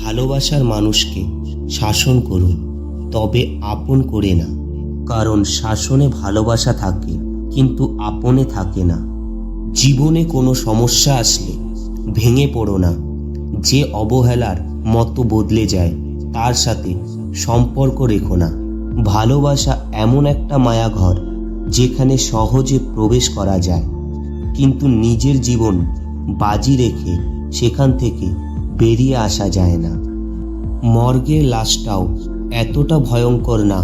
ভালোবাসার মানুষকে শাসন করুন, তবে আপন করে না। কারণ শাসনে ভালোবাসা থাকে, কিন্তু আপনে থাকে না। জীবনে কোনো সমস্যা আসলে ভেঙে পড়ো না। যে অবহেলার মতো বদলে যায় তার সাথে সম্পর্ক রেখো না। ভালোবাসা এমন একটা মায়াঘর যেখানে সহজে প্রবেশ করা যায়, কিন্তু নিজের জীবন বাজি রেখে সেখান থেকে বেরিয়ে আসা যায় না। মর্গের লাশটাও এতটা ভয়ঙ্কর না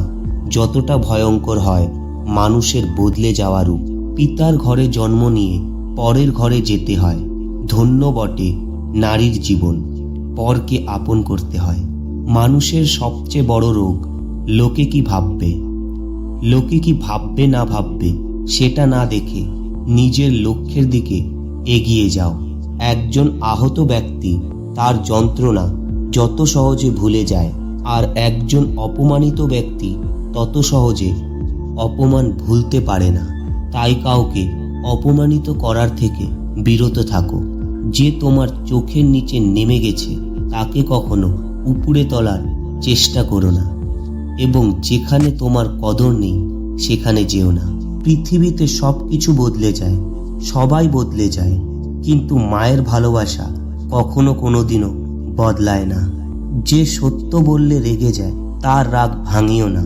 যতটা ভয়ঙ্কর হয় মানুষের বদলে যাওয়া রূপ। পিতার ঘরে জন্ম নিয়ে পরের ঘরে যেতে হয়। ধন্য বটে নারীর জীবন, পরকে আপন করতে হয়। মানুষের সবচেয়ে বড় রোগ লোকে কি ভাববে। লোকে কি ভাববে না ভাববে সেটা না দেখে নিজের লক্ষ্যের দিকে এগিয়ে যাও। একজন আহত ব্যক্তি তার যন্ত্রণা যত সহজে ভুলে যায়, আর একজন অপমানিত ব্যক্তি তত সহজে অপমান ভুলতে পারে না। তাই কাউকে অপমানিত করার থেকে বিরত থাকো। যে তোমার চোখের নিচে নেমে গেছে তাকে কখনো উপরে তোলার চেষ্টা করো না, এবং যেখানে তোমার কদর নেই সেখানে যেও না। পৃথিবীতে সব কিছু বদলে যায়, সবাই বদলে যায়, কিন্তু মায়ের ভালোবাসা কখনো কোনোদিনও বদলায় না। যে সত্য বললে রেগে যায় তার রাগ ভাঙিও না,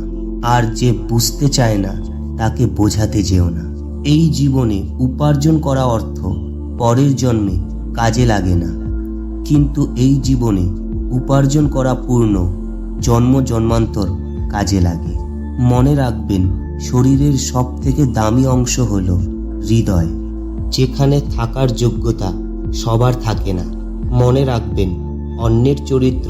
আর যে বুঝতে চায় না তাকে বোঝাতে যেও না। এই জীবনে উপার্জন করা অর্থ পরের জন্মে কাজে লাগে না, কিন্তু এই জীবনে উপার্জন করা পূর্ণ জন্ম জন্মান্তর কাজে লাগে। মনে রাখবেন, শরীরের সব থেকে দামি অংশ হলো হৃদয়, যেখানে থাকার যোগ্যতা সবার থাকে না। মনে রাখবেন, অন্যের চরিত্র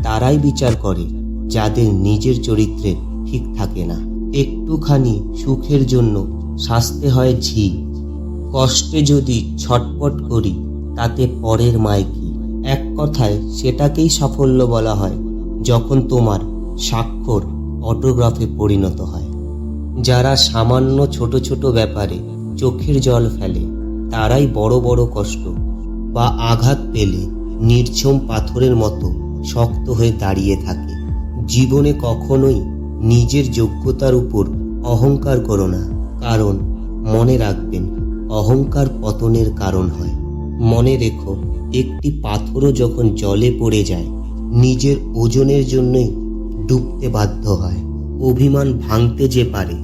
তারাই বিচার করে যাদের নিজের চরিত্রে ঠিক থাকে না। একটুখানি সুখের জন্য শাস্তে হয় ঝি। কষ্টে যদি ছটপট করি তাতে পরের মায় কি। এক কথায় সেটাকেই সাফল্য বলা হয় যখন তোমার স্বাক্ষর অটোগ্রাফে পরিণত হয়। যারা সামান্য ছোট ছোট ব্যাপারে চোখের জল ফেলে তারাই বড় বড় কষ্ট বা আঘাত পেলে নির্ঝুম পাথরের মতো শক্ত হয়ে দাঁড়িয়ে থাকে। জীবনে কখনোই নিজের যোগ্যতার উপর অহংকার করো না, কারণ মনে রাখবেন, অহংকার পতনের কারণ হয়। মনে রেখো, একটি পাথরও যখন জলে পড়ে যায় নিজের ওজনের জন্যই ডুবতে বাধ্য হয়। অভিমান ভাঙতে যে পারে,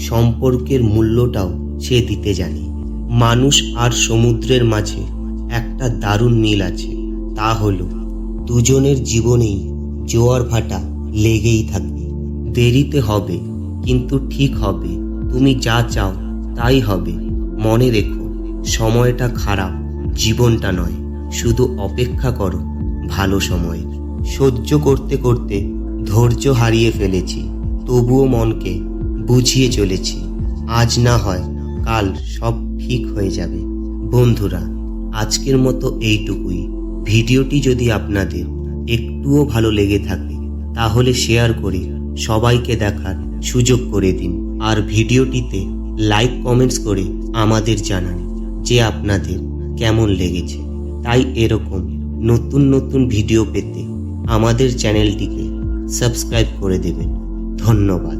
সম্পর্কের মূল্যটাও সে দিতে জানে। মানুষ আর সমুদ্রের মাঝে একটা দারুণ মিল আছে, তা হলো দুজনের জীবনেই জোয়ার ভাটা লেগেই থাকে। দেরিতে হবে, কিন্তু ঠিক হবে। তুমি যা চাও তাই হবে। মনে রেখো, সময়টা খারাপ, জীবনটা নয়। শুধু অপেক্ষা করো ভালো সময়ের। সহ্য করতে করতে ধৈর্য হারিয়ে ফেলেছি, তবুও মনকে বুঝিয়ে চলেছি। আজ না হয় কাল সব ঠিক হয়ে যাবে। বন্ধুরা, আজকের মতো এইটুকুই। ভিডিওটি যদি আপনাদের একটুও ভালো লেগে থাকে তাহলে শেয়ার করে সবাইকে দেখার সুযোগ করে দিন, আর ভিডিওটিতে লাইক কমেন্টস করে আমাদের জানান যে আপনাদের কেমন লেগেছে। তাই এরকম নতুন নতুন ভিডিও পেতে আমাদের চ্যানেলটিকে সাবস্ক্রাইব করে দেবেন। ধন্যবাদ।